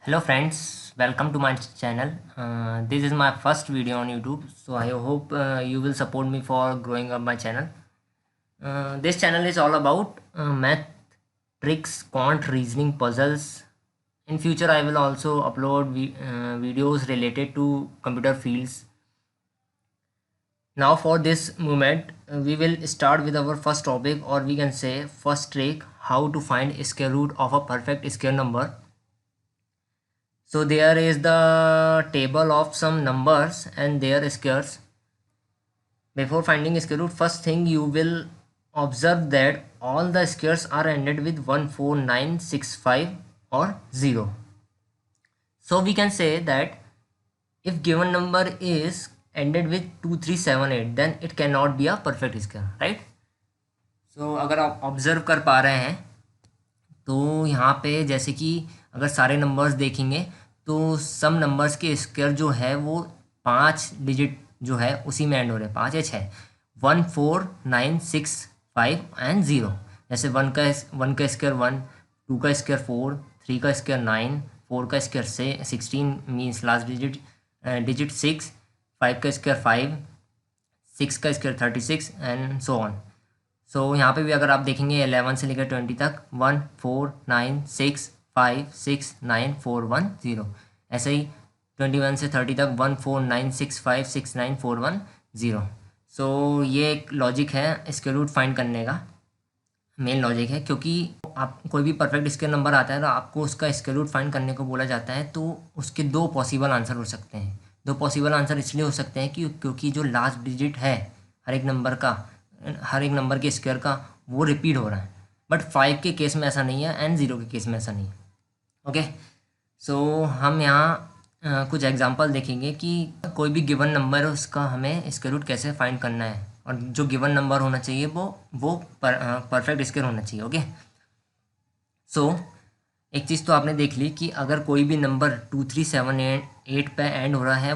Hello friends, welcome to my channel. This is my first video on YouTube, so I hope you will support me for growing up my channel. This channel is all about math, tricks, quant, reasoning, puzzles. In future, I will also upload videos related to computer fields. Now for this moment, we will start with our first topic, or we can say first trick, how to find square root of a perfect square number. So there is the table of some numbers and their squares. Before finding square root, first thing you will observe that all the squares are ended with 1, 4, 9, 6, 5 or 0. So we can say that if given number is ended with 2, 3, 7, 8, then it cannot be a perfect square, right? So अगर आप observe कर पा रहे हैं तो यहाँ पे जैसे कि अगर सारे नंबर्स देखेंगे तो सम नंबर्स के स्क्वायर जो है वो 5 डिजिट जो है उसी में एंड हो रहे हैं, 5 या 6, 1, 4, 9, 6, 5 एंड 0। जैसे 1 का स्क्वायर 1, 2 का स्क्वायर 4, 3 का स्क्वायर 9, 4 का स्क्वायर 16 मीन्स लास्ट डिजिट 6, 5 का स्क्वायर 5, 6 का स्क्वायर 36 एंड सो ऑन। सो यहाँ पे भी अगर आप देखेंगे 11 से लेकर 20 तक 1, 4, 9, 6, 5, 6, 9, 4, 1, 0। ऐसे ही 21 से 30 तक 1, 4, 9, 6, 5, 6, 9, 4, 1, 0। सो ये एक लॉजिक है स्क्वायर रूट फाइंड करने का, मेन लॉजिक है। क्योंकि आप कोई भी परफेक्ट स्क्वायर नंबर आता है तो आपको उसका स्क्वायर रूट फाइंड करने को बोला जाता है, तो उसके दो पॉसिबल आंसर हो सकते हैं। दो पॉसिबल आंसर इसलिए हो सकते हैं क्योंकि जो लास्ट डिजिट है हर एक नंबर के स्क्वायर का वो रिपीट हो रहा है। बट 5 के केस में ऐसा नहीं है एंड 0 के केस में ऐसा नहीं है। ओके, सो हम यहाँ कुछ एग्जांपल देखेंगे कि कोई भी गिवन नंबर है उसका हमें स्क्वायर रूट कैसे फाइंड करना है, और जो गिवन नंबर होना चाहिए वो परफेक्ट स्क्वायर होना चाहिए। ओके, सो एक चीज़ तो आपने देख ली कि अगर कोई भी नंबर 2, 3, 7, 8 पे एंड हो रहा है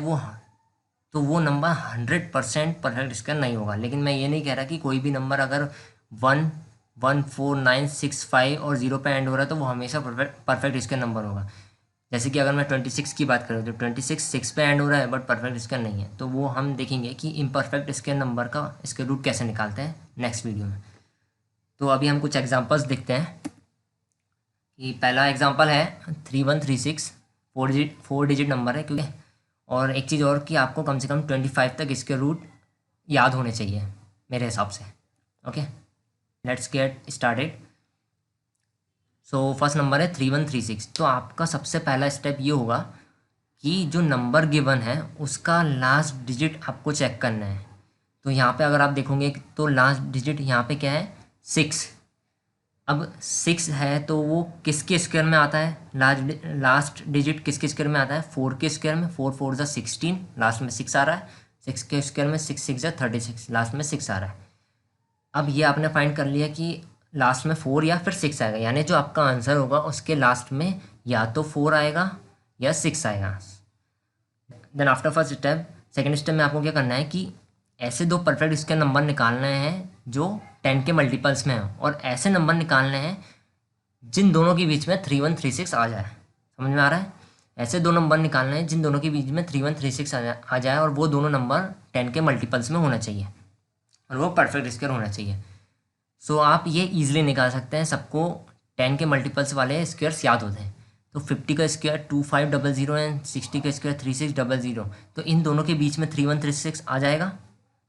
वो नंबर 100% परफेक्ट स्क्वायर नहीं होगा। लेकिन मैं ये नहीं कह रहा कि कोई भी नंबर अगर 1, 1, 4, 9, 6, 5 और 0 पे एंड हो रहा है तो वो हमेशा परफेक्ट स्क्वायर नंबर होगा। जैसे कि अगर मैं 26 की बात करूँ तो 26 6 पे एंड हो रहा है बट परफेक्ट स्क्वायर नहीं है, तो वो हम देखेंगे कि इम्परफेक्ट स्क्वायर नंबर का स्क्वायर रूट कैसे निकालते हैं नेक्स्ट वीडियो में। तो अभी हम कुछ एग्जाम्पल्स देखते हैं कि पहला एग्जाम्पल है 3136, 4 डिजिट नंबर है क्योंकि, और एक चीज़ और कि आपको कम से कम 25 तक स्क्वायर रूट याद होने चाहिए मेरे हिसाब से। Okay, let's get started. So first number है 3136। तो आपका सबसे पहला स्टेप ये होगा कि जो नंबर गिवन है उसका लास्ट डिजिट आपको चेक करना है। तो यहाँ पे अगर आप देखोगे तो लास्ट डिजिट यहाँ पे क्या है, 6। अब 6 है तो वो किसके स्क्वायर में आता है, लास्ट डिजिट किसके स्क्वायर में आता है, 4 के स्क्वायर में। 4 4 जा 16, लास्ट में 6 आ रहा है। 6 के स्क्वायर में 6 6 जा 36, लास्ट में 6 आ रहा है। अब ये आपने फाइंड कर लिया कि लास्ट में 4 या फिर 6 आएगा, यानी जो आपका आंसर होगा उसके लास्ट में या तो 4 आएगा या 6 आएगा। Then after first step, second step में आपको क्या करना है कि ऐसे दो परफेक्ट स्क्वायर नंबर निकालने हैं जो 10 के मल्टीपल्स में हो, और ऐसे नंबर निकालने हैं जिन दोनों के बीच में 3136 आ जाए। समझ में आ रहा है? ऐसे दो नंबर निकालने हैं जिन दोनों के बीच में 3136 आ जाए और वो दोनों नंबर 10 के मल्टीपल्स में होना चाहिए और वो परफेक्ट स्क्वायर होना चाहिए। सो आप ये ईजिली निकाल सकते हैं, सबको 10 के मल्टीपल्स वाले स्क्वायर्स याद होते हैं। तो 50 का स्क्वायर 2500 एंड 60 का स्क्वायर 3600, तो इन दोनों के बीच में 3136 आ जाएगा,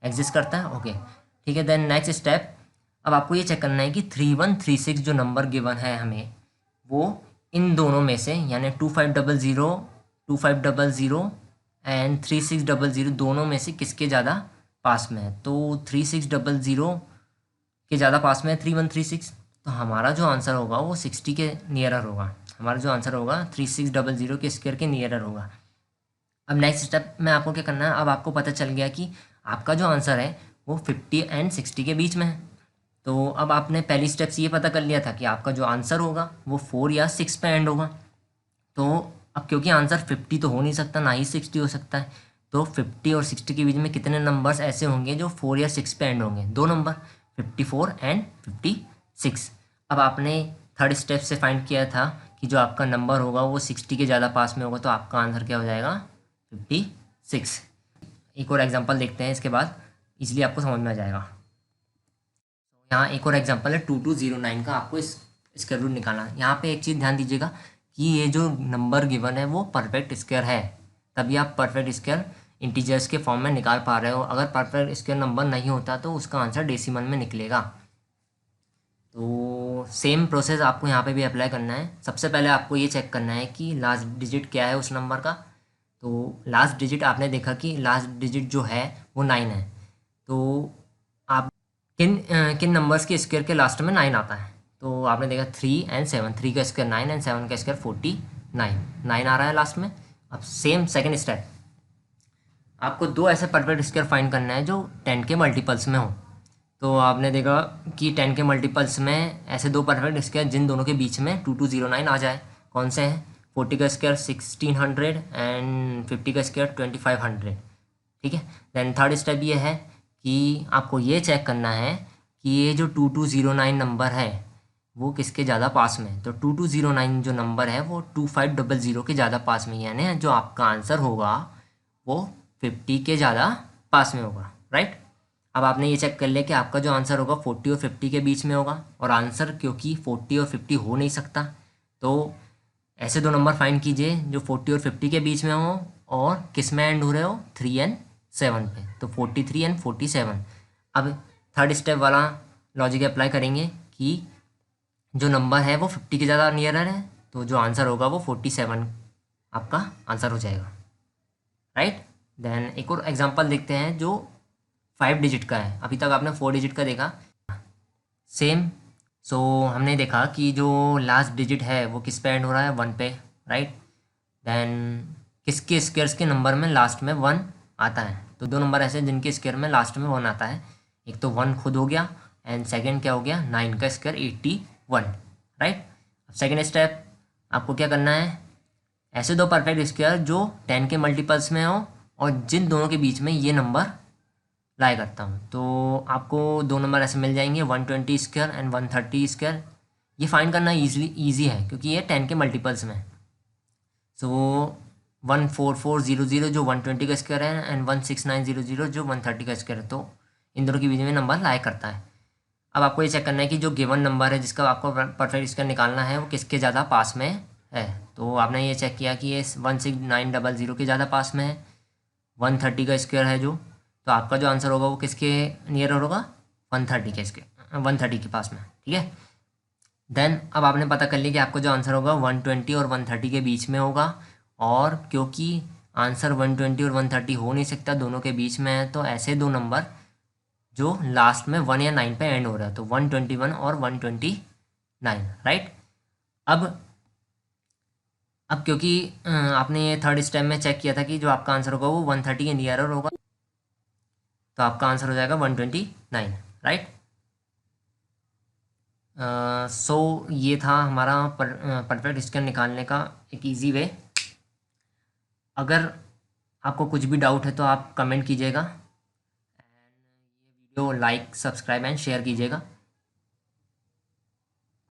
एग्जिस्ट करता है। ओके, ठीक है। देन नेक्स्ट स्टेप, अब आपको ये चेक करना है कि 3136 जो नंबर गिवन है हमें वो इन दोनों में से, यानी 2500 एंड 3600 दोनों में से किसके ज़्यादा पास में है। तो 3600 के ज़्यादा पास में है 3136, तो हमारा जो आंसर होगा वो 60 के नियरर होगा। हमारा जो आंसर होगा 3600 के स्क्वायर के नियरर होगा। अब नेक्स्ट स्टेप में आपको क्या करना है, अब आपको पता चल गया कि आपका जो आंसर है वो 50 एंड 60 के बीच में है। तो अब आपने पहली स्टेप से ये पता कर लिया था कि आपका जो आंसर होगा वो 4 या 6 पे एंड होगा। तो अब क्योंकि आंसर 50 तो हो नहीं सकता, ना ही 60 हो सकता है, तो 50 और 60 के बीच में कितने नंबर्स ऐसे होंगे जो 4 या 6 पे एंड होंगे, दो नंबर, 54 एंड 56। अब आपने थर्ड स्टेप से फाइंड किया था कि जो आपका नंबर होगा वो 60 के ज़्यादा पास में होगा, तो आपका आंसर क्या हो जाएगा 56। एक और एग्जांपल देखते हैं, इसके बाद इसलिए आपको समझ में आ जाएगा। यहाँ एक और एग्जांपल है 2209 का, आपको इस स्क्वायर रूट निकालना है। यहाँ पे एक चीज़ ध्यान दीजिएगा कि ये जो नंबर गिवन है वो परफेक्ट स्क्वायर है, तभी आप परफेक्ट स्क्वायर इंटीजर्स के फॉर्म में निकाल पा रहे हो। अगर परफेक्ट स्क्वायर नंबर नहीं होता तो उसका आंसर डेसिमल में निकलेगा। तो सेम प्रोसेस आपको यहाँ पे भी अप्लाई करना है। सबसे पहले आपको ये चेक करना है कि लास्ट डिजिट क्या है उस नंबर का। तो लास्ट डिजिट आपने देखा कि लास्ट डिजिट जो है वो 9 है। तो आप किन नंबर्स के स्क्वायर के लास्ट में 9 आता है, तो आपने देखा 3 एंड 7, 3 का स्क्वायर 9 एंड 7 का स्क्वायर 49, 9 आ रहा है लास्ट में। अब सेम सेकंड स्टेप, आपको दो ऐसे परफेक्ट स्क्वायर फाइंड करना है जो 10 के मल्टीपल्स में हो। तो आपने देखा कि 10 के मल्टीपल्स में ऐसे दो परफेक्ट स्क्वायर जिन दोनों के बीच में 2209 आ जाए, कौन से हैं? 40 का स्क्वायर 1600 एंड 50 का स्क्वायर 2500। ठीक है। देन थर्ड स्टेप ये है कि आपको ये चेक करना है कि ये जो 2209 नंबर है वो किसके ज़्यादा पास में है। तो 2209 जो नंबर है वो 2500 के ज़्यादा पास में, यानी जो आपका आंसर होगा वो 50 के ज़्यादा पास में होगा, राइट। अब आपने ये चेक कर लिया कि आपका जो आंसर होगा 40 और 50 के बीच में होगा, और आंसर क्योंकि 40 और 50 हो नहीं सकता, तो ऐसे दो नंबर फाइंड कीजिए जो 40 और 50 के बीच में हो और किस में एंड हो रहे हो, 3 एंड 7 पे। तो 43 एंड 47। अब थर्ड स्टेप वाला लॉजिक अप्लाई करेंगे कि जो नंबर है वो 50 के ज़्यादा नियरर है, तो जो आंसर होगा वो 47 आपका आंसर हो जाएगा, राइट। देन एक और एग्जांपल देखते हैं जो 5 डिजिट का है। अभी तक आपने 4 डिजिट का देखा, सेम। सो हमने देखा कि जो लास्ट डिजिट है वो किस पे एंड हो रहा है, 1 पे, राइट। देन किसके स्क्वायर्स के नंबर में लास्ट में 1 आता है, तो दो नंबर ऐसे जिनके स्क्वायर में लास्ट में 1 आता है। एक तो 1 खुद हो गया एंड सेकंड क्या हो गया, 9 का स्क्वायर 81, राइट। अब सेकंड स्टेप आपको क्या करना है, ऐसे दो परफेक्ट स्क्वायर जो 10 के मल्टीपल्स में हो और जिन दोनों के बीच में ये नंबर लाई करता हूँ। तो आपको दो नंबर ऐसे मिल जाएंगे, 120 स्क्वायर एंड 130 स्क्वायर। ये फाइंड करना ईजी है क्योंकि ये 10 के मल्टीपल्स में। सो 14400 जो 120 का स्क्वायर है एंड 16900 जो 130 का स्क्वायर है, तो इन दोनों के बीच में नंबर लाई करता है। अब आपको ये चेक करना है कि जो गिवन नंबर है जिसका आपको परफेक्ट स्क्वायर निकालना है वो किसके ज़्यादा पास में है। तो आपने ये चेक किया कि ये 16900 के ज़्यादा पास में है। 130 का स्क्वायर है जो, तो आपका जो आंसर होगा वो किसके नियर होगा, 130 के स्क्वायर 130 के पास में, ठीक है। देन अब आपने पता कर लिया कि आपका जो आंसर होगा 120 और 130 के बीच में होगा, और क्योंकि आंसर 120 और 130 हो नहीं सकता, दोनों के बीच में है, तो ऐसे दो नंबर जो लास्ट में 1 या 9 पे एंड हो रहा है, तो 121 और 129, राइट। अब क्योंकि आपने ये थर्ड स्टेप में चेक किया था कि जो आपका आंसर होगा वो 130 के नियर होगा, तो आपका आंसर हो जाएगा 129, राइट। सो ये था हमारा परफेक्ट स्क्वायर निकालने का एक इजी वे। अगर आपको कुछ भी डाउट है तो आप कमेंट कीजिएगा, एंड ये video like, subscribe and share कीजिएगा।